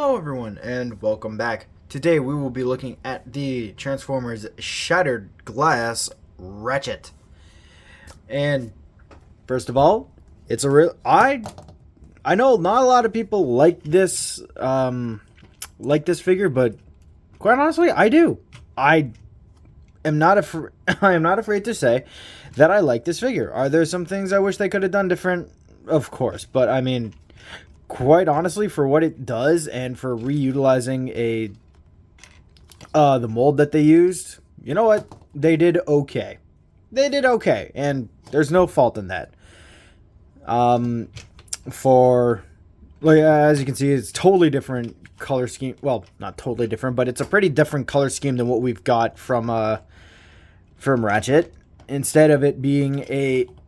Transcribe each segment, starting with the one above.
Hello everyone and welcome back. Today we will be looking at the Transformers Shattered Glass Ratchet. And first of all, it's a real I know not a lot of people like this figure, but quite honestly, I do. I am not I am not afraid to say that I like this figure. Are there some things I wish they could have done different? Of course, but I mean, quite honestly, for what it does and for reutilizing the mold that they used, you know what? They did okay. They did okay, and there's no fault in that. For like as you can see, it's totally different color scheme. Well, not totally different, but it's a pretty different color scheme than what we've got from Ratchet. Instead of it being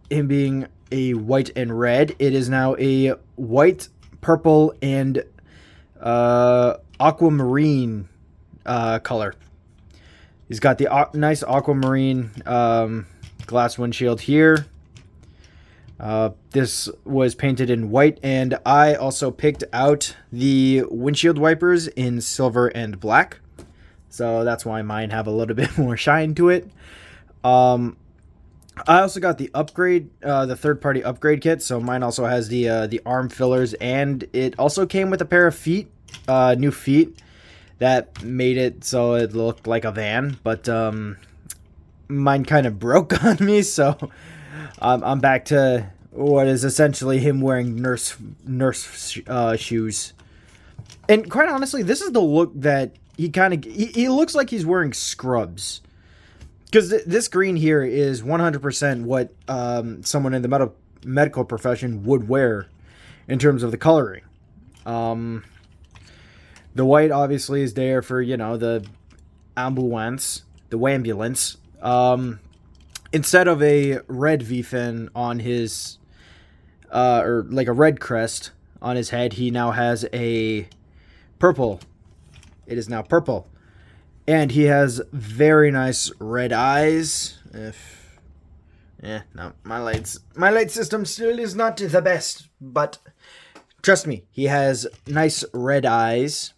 him being a white and red, it is now a white, purple, and aquamarine color. He's got the nice aquamarine glass windshield here. This was painted in white, and I also picked out the windshield wipers in silver and black. So that's why mine have a little bit more shine to it. I also got the upgrade, the third-party upgrade kit. So mine also has the arm fillers, and it also came with a pair of feet, new feet, that made it so it looked like a van. But mine kind of broke on me, so I'm back to what is essentially him wearing nurse shoes. And quite honestly, this is the look that he looks like he's wearing scrubs. Because this green here is 100% what someone in the medical profession would wear in terms of the coloring. The white obviously is there for, you know, the ambulance, the wambulance. Instead of a red V-fin on his, or like a red crest on his head, he now has a purple. It is now purple. And he has very nice red eyes. No, my light system still is not the best, but trust me, he has nice red eyes.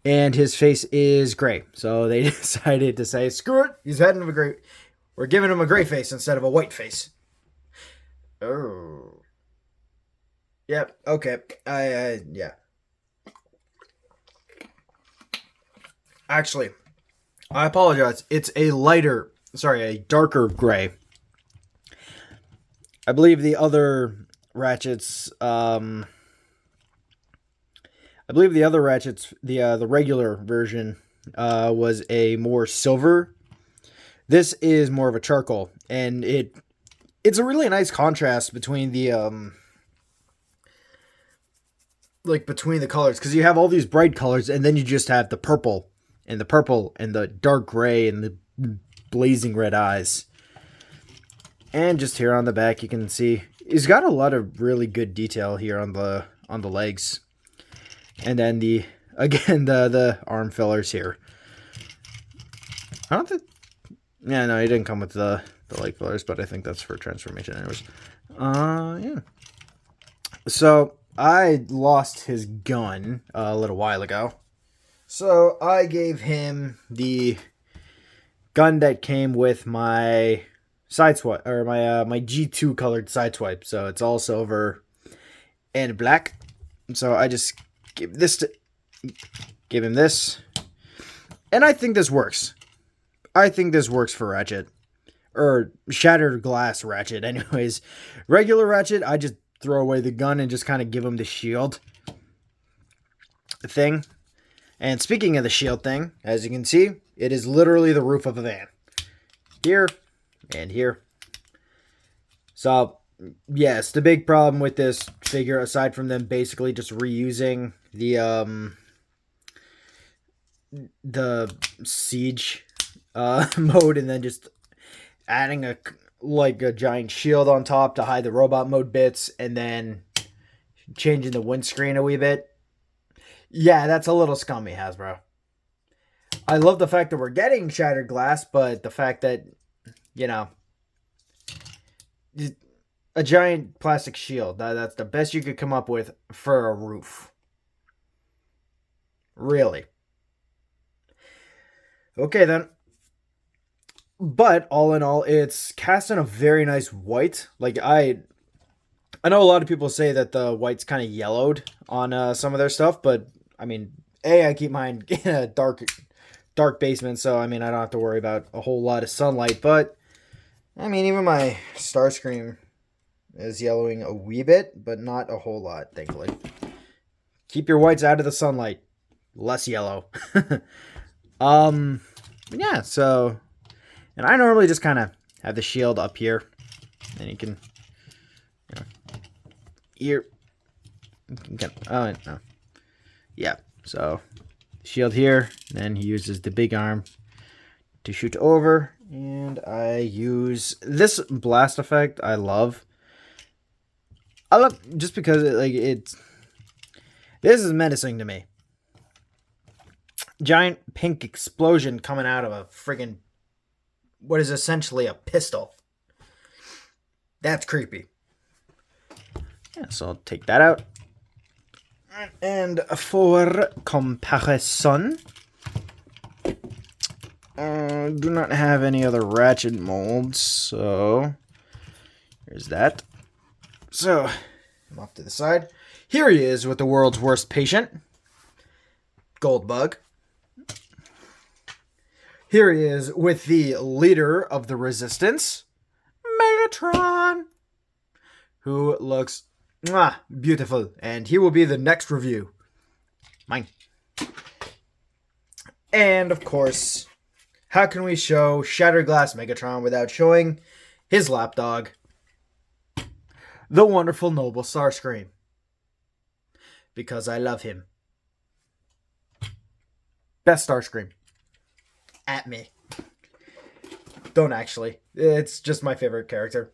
And his face is gray. So they decided to say, screw it, he's having a gray. We're giving him a gray face instead of a white face. Oh. Yep, okay. Yeah. Actually, I apologize. It's a darker gray. I believe the other Ratchets, the regular version, was a more silver. This is more of a charcoal, and it's a really nice contrast between the between the colors, because you have all these bright colors, and then you just have the purple and the dark gray and the blazing red eyes. And just here on the back, you can see he's got a lot of really good detail here on the legs. And then the arm fillers here. I don't think... Yeah, no, he didn't come with the leg fillers, but I think that's for transformation anyways. Yeah. So, I lost his gun a little while ago. So, I gave him the gun that came with my sideswipe, or my G2 colored sideswipe. So, it's all silver and black. So, I just give him this. And I think this works. I think this works for Ratchet. Or Shattered Glass Ratchet, anyways. Regular Ratchet, I just throw away the gun and just kind of give him the shield thing. And speaking of the shield thing, as you can see, it is literally the roof of a van. Here and here. So, yes, the big problem with this figure, aside from them basically just reusing the siege mode and then just adding a giant shield on top to hide the robot mode bits and then changing the windscreen a wee bit. Yeah, that's a little scummy, Hasbro. I love the fact that we're getting shattered glass, but the fact that, you know, a giant plastic shield, that's the best you could come up with for a roof. Really? Okay, then. But all in all, it's cast in a very nice white. Like I know a lot of people say that the white's kind of yellowed on some of their stuff, but I mean, I keep mine in a dark basement, so I mean, I don't have to worry about a whole lot of sunlight. But I mean, even my Starscream is yellowing a wee bit, but not a whole lot, thankfully. Keep your whites out of the sunlight. Less yellow. Yeah, so, and I normally just kind of have the shield up here, and you can, here, oh, no. Yeah, so, shield here, then he uses the big arm to shoot over, and I use this blast effect. I love just because this is menacing to me. Giant pink explosion coming out of a friggin' what is essentially a pistol. That's creepy. Yeah, so I'll take that out. And for comparison, do not have any other Ratchet molds, so here's that. So, I'm off to the side. Here he is with the world's worst patient, Goldbug. Here he is with the leader of the Resistance, Megatron, who looks beautiful, and he will be the next review. Mine. And, of course, how can we show Shattered Glass Megatron without showing his lapdog, the wonderful noble Starscream? Because I love him. Best Starscream. At me. Don't actually. It's just my favorite character.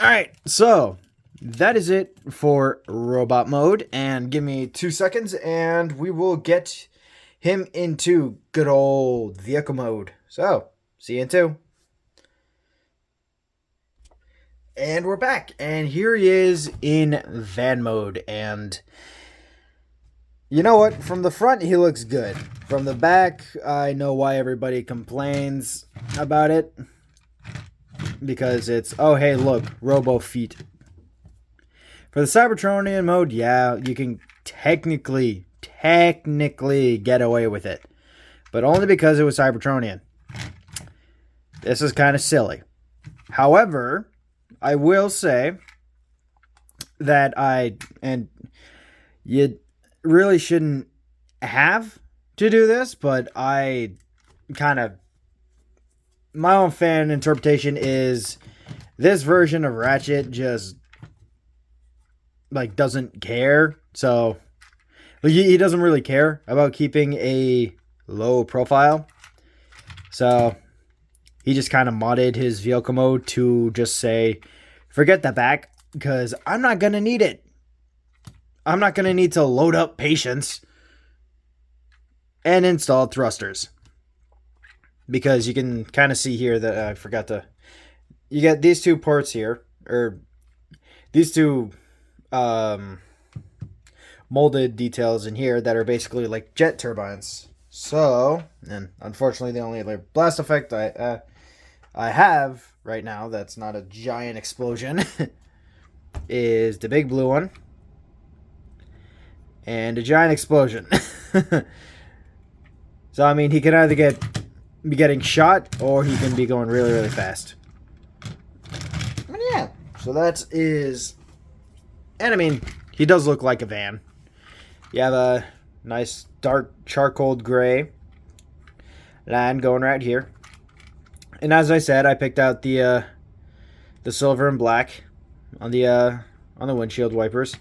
Alright, so that is it for robot mode. And give me 2 seconds and we will get him into good old vehicle mode. So, see you in 2. And we're back. And here he is in van mode. And you know what? From the front, he looks good. From the back, I know why everybody complains about it. Because it's, oh, hey, look, Robo Feet. For the Cybertronian mode, yeah, you can technically get away with it. But only because it was Cybertronian. This is kind of silly. However, I will say that you really shouldn't have to do this, but my own fan interpretation is this version of Ratchet just doesn't care. So he doesn't really care about keeping a low profile. So he just kind of modded his vehicle mode to just say, forget the back, because I'm not going to need it. I'm not going to need to load up patience and install thrusters. Because you can kind of see here that I forgot to... You get these 2 ports here, or these 2 molded details in here that are basically like jet turbines. So, and unfortunately the only other blast effect I have right now that's not a giant explosion is the big blue one. And a giant explosion. So, I mean, he can either be getting shot, or he can be going really, really fast. And yeah, so that is... And, I mean, he does look like a van. You have a nice dark charcoal gray line going right here. And as I said, I picked out the silver and black on the windshield wipers.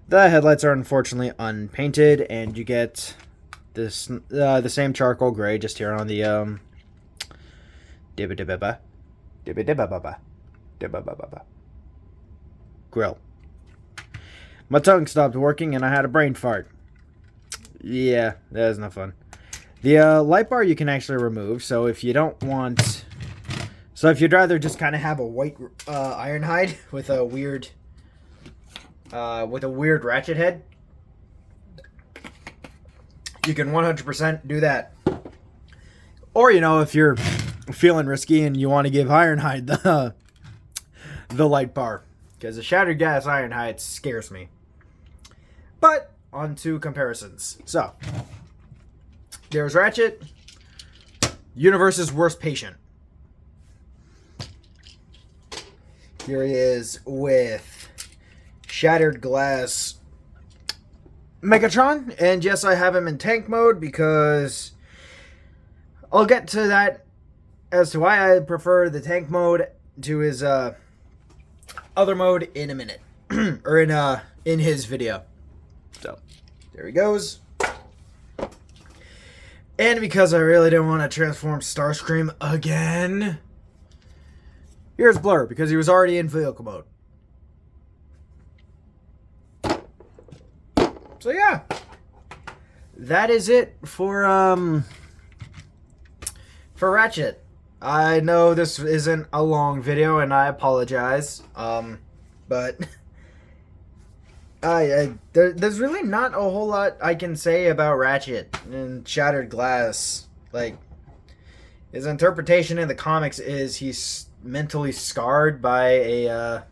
The headlights are unfortunately unpainted, and you get this the same charcoal gray just here on the grill. My tongue stopped working and I had a brain fart. Yeah, that was not fun. The light bar you can actually remove, so if you don't want... So if you'd rather just kind of have a white Ironhide with a weird Ratchet head, you can 100% do that. Or, you know, if you're feeling risky and you want to give Ironhide the light bar. Because the Shattered Glass Ironhide scares me. But, on to comparisons. So, there's Ratchet. Universe's worst patient. Here he is with Shattered Glass Megatron. And yes, I have him in tank mode because I'll get to that as to why I prefer the tank mode to his other mode in a minute. Or in his video. So, there he goes. And because I really don't want to transform Starscream again, here's Blur, because he was already in vehicle mode. So yeah, that is it for Ratchet. I know this isn't a long video, and I apologize. But there's really not a whole lot I can say about Ratchet and Shattered Glass. Like, his interpretation in the comics is he's mentally scarred by a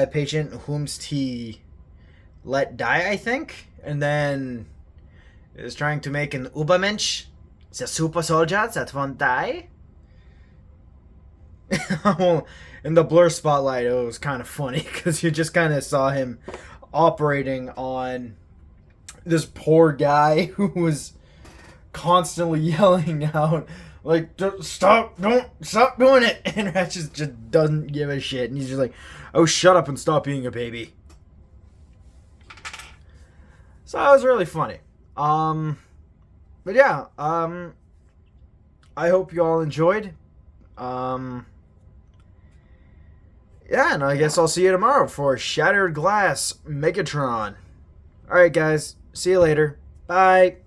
patient whomst he let die, I think, and then is trying to make an Übermensch, the super soldier that won't die. In the Blur spotlight, it was kind of funny because you just kind of saw him operating on this poor guy who was constantly yelling out, like, stop doing it. And Ratchet just doesn't give a shit. And he's just like, oh, shut up and stop being a baby. So that was really funny. But yeah, I hope you all enjoyed. Yeah, and I guess I'll see you tomorrow for Shattered Glass Megatron. Alright, guys. See you later. Bye.